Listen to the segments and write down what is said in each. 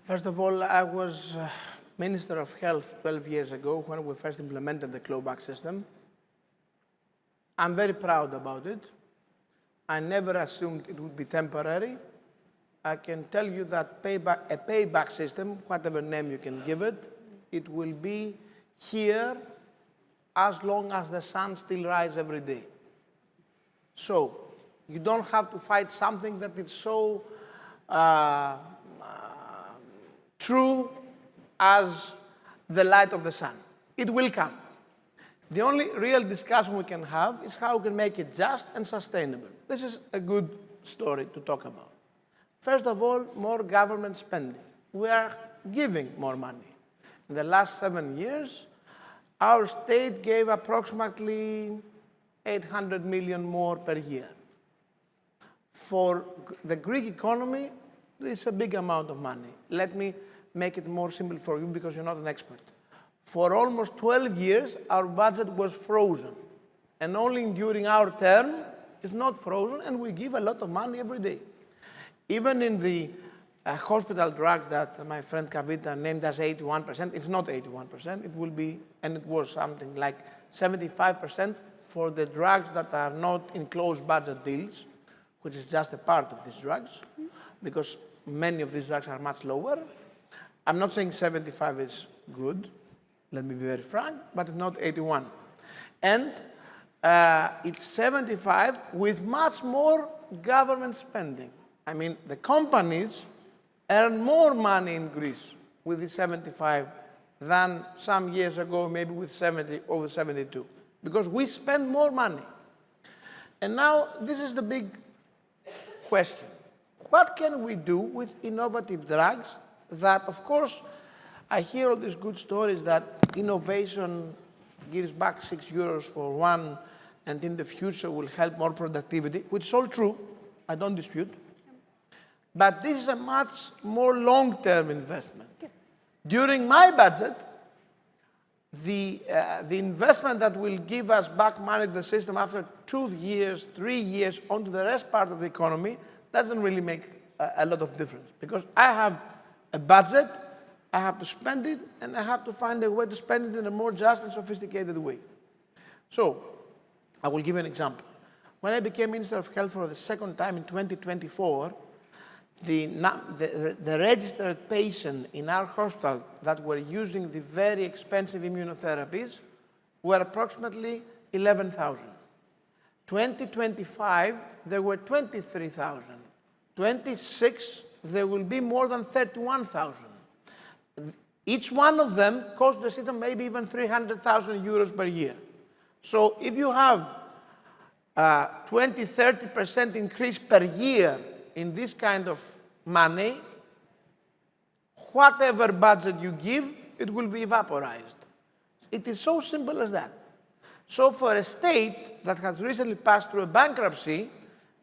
First of all, I was Minister of Health 12 years ago when we first implemented the clawback system. I'm very proud about it. I never assumed it would be temporary. I can tell you that a payback system, whatever name you can give it, it will be here as long as the sun still rises every day. So you don't have to fight something that is so true as the light of the sun. It will come. The only real discussion we can have is how we can make it just and sustainable. This is a good story to talk about. First of all, more government spending. We are giving more money. In the last 7 years, our state gave approximately 800 million more per year. For the Greek economy, this is a big amount of money. Let me make it more simple for you because you're not an expert. For almost 12 years, our budget was frozen. And only during our term, it's not frozen, and we give a lot of money every day. Even in the hospital drugs that my friend Kavita named as 81%, it's not 81%, it will be, and it was something like 75% for the drugs that are not in closed budget deals, which is just a part of these drugs, because many of these drugs are much lower. I'm not saying 75 is good, let me be very frank, but it's not 81. And it's 75 with much more government spending. I mean, the companies earn more money in Greece with the 75 than some years ago, maybe with 70, over 72, because we spend more money. And now, this is the big question. What can we do with innovative drugs that, of course, I hear all these good stories that innovation gives back €6 for one, and in the future will help more productivity, which is all true, I don't dispute. But this is a much more long-term investment. During my budget, the investment that will give us back money to the system after 2 years, 3 years, onto the rest part of the economy, doesn't really make a lot of difference. Because I have a budget, I have to spend it, and I have to find a way to spend it in a more just and sophisticated way. So, I will give you an example. When I became Minister of Health for the second time in 2024, the registered patients in our hospital that were using the very expensive immunotherapies were approximately 11,000. 2025, there were 23,000. 26, there will be more than 31,000. Each one of them cost the system maybe even 300,000 euros per year. So if you have 20–30% increase per year in this kind of money, whatever budget you give, it will be vaporized. It is so simple as that. So for a state that has recently passed through a bankruptcy,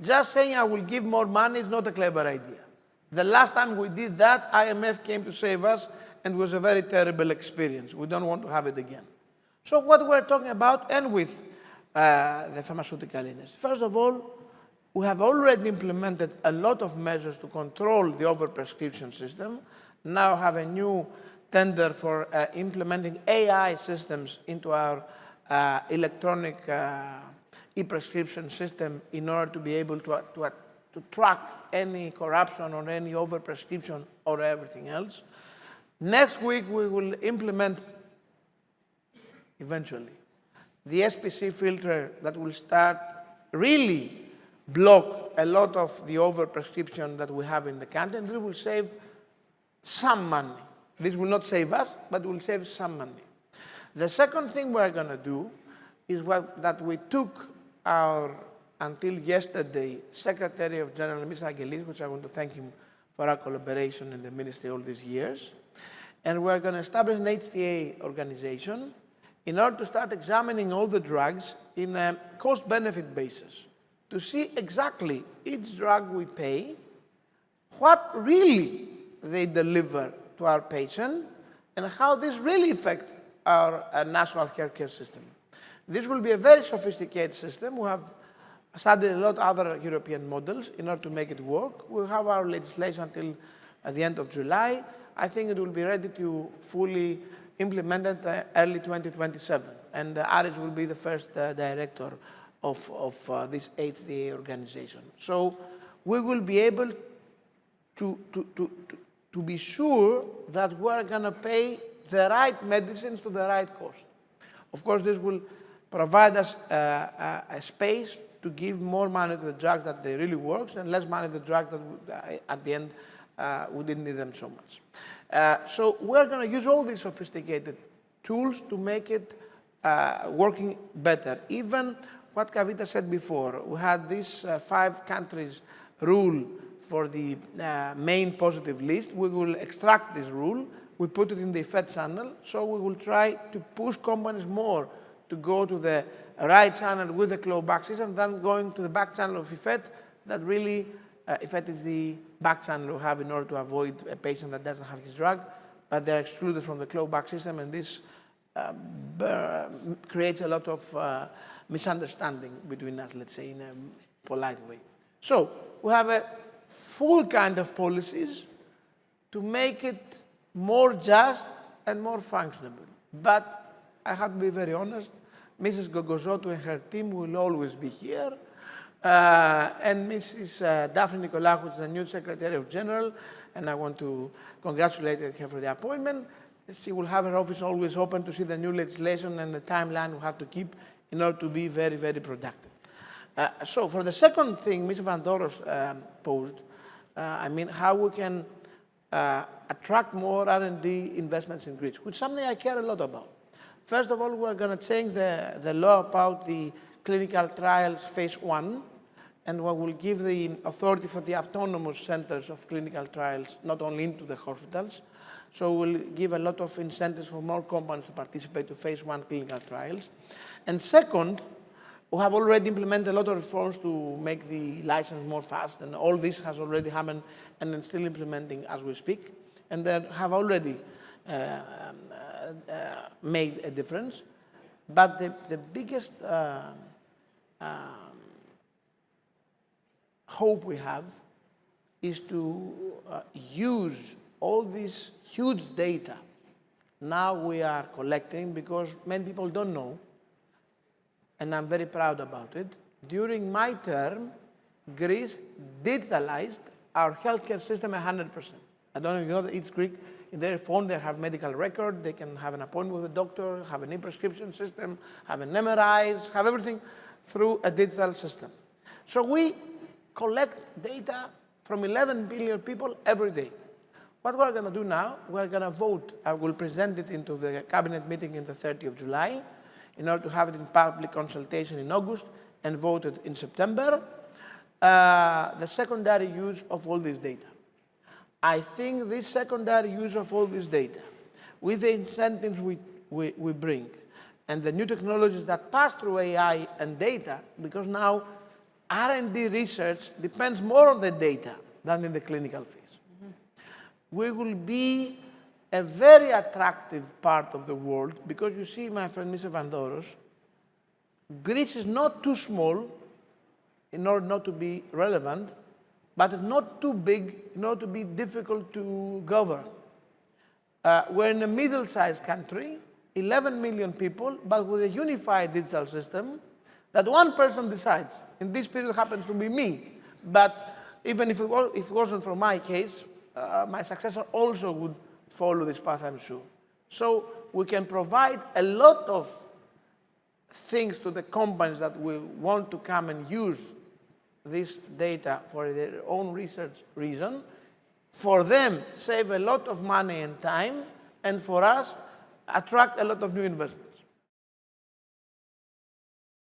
just saying I will give more money is not a clever idea. The last time we did that, IMF came to save us, and it was a very terrible experience. We don't want to have it again. So what we're talking about, and with the pharmaceutical industry. First of all, we have already implemented a lot of measures to control the overprescription system. Now have a new tender for implementing AI systems into our electronic e-prescription system in order to be able to track any corruption or any overprescription or everything else. Next week, we will implement, eventually, the SPC filter that will start really block a lot of the overprescription that we have in the country, and this will save some money. This will not save us, but it will save some money. The second thing we're going to do is that we took our, until yesterday, Secretary of General, Mr. Angelis, which I want to thank him for our collaboration in the ministry all these years, and we're going to establish an HTA organization in order to start examining all the drugs in a cost-benefit basis, to see exactly each drug we pay, what really they deliver to our patient, and how this really affects our national healthcare system. This will be a very sophisticated system. We have studied a lot of other European models in order to make it work. We have our legislation until the end of July. I think it will be ready to fully implement it early 2027. And Aris will be the first director of this HTA organization. So we will be able to be sure that we're going to pay the right medicines to the right cost. Of course, this will provide us a space to give more money to the drug that they really works and less money to the drug that at the end we didn't need them so much. So we're going to use all these sophisticated tools to make it working better. Even what Kavita said before, we had this 5 countries rule for the main positive list. We will extract this rule, we put it in the IFET channel, so we will try to push companies more to go to the right channel with the clawback system than going to the back channel of IFET that really, IFET is the back channel we have in order to avoid a patient that doesn't have his drug, but they're excluded from the clawback system, and this creates a lot of misunderstanding between us, let's say, in a polite way. So we have a full kind of policies to make it more just and more functionable. But I have to be very honest, Mrs. Gogozotou and her team will always be here. And Mrs. Daphne Nicolaou, who is the new Secretary of General, and I want to congratulate her for the appointment. She will have her office always open to see the new legislation and the timeline we have to keep in order to be very, very productive. So for the second thing Mr. Vandoros posed, I mean, how we can attract more R&D investments in Greece, which is something I care a lot about. First of all, we're going to change the law about the clinical trials phase 1, and we will give the authority for the autonomous centers of clinical trials, not only into the hospitals. So we'll give a lot of incentives for more companies to participate to phase 1 clinical trials. And second, we have already implemented a lot of reforms to make the license more fast, and all this has already happened and is still implementing as we speak, and they have already made a difference. But the biggest hope we have is to use all this huge data now we are collecting, because many people don't know, and I'm very proud about it. During my term, Greece digitalized our healthcare system 100%. I don't know if you know that each Greek, in their phone, they have medical record, they can have an appointment with a doctor, have an e-prescription system, have an MRIs, have everything through a digital system. So we collect data from 11 billion people every day. What we're going to do now, we're going to vote. I will present it into the cabinet meeting on the 30th of July in order to have it in public consultation in August and voted in September, the secondary use of all this data. I think this secondary use of all this data, with the incentives we bring, and the new technologies that pass through AI and data, because now R&D research depends more on the data than in the clinical phase. We will be a very attractive part of the world, because you see, my friend Mr. Vandoros, Greece is not too small in order not to be relevant, but it's not too big in order to be difficult to govern. We're in a middle-sized country, 11 million people, but with a unified digital system that one person decides. In this period happens to be me, but even if it wasn't for my case, my successor also would follow this path, I'm sure. So we can provide a lot of things to the companies that will want to come and use this data for their own research reason. For them, save a lot of money and time, and for us, attract a lot of new investment.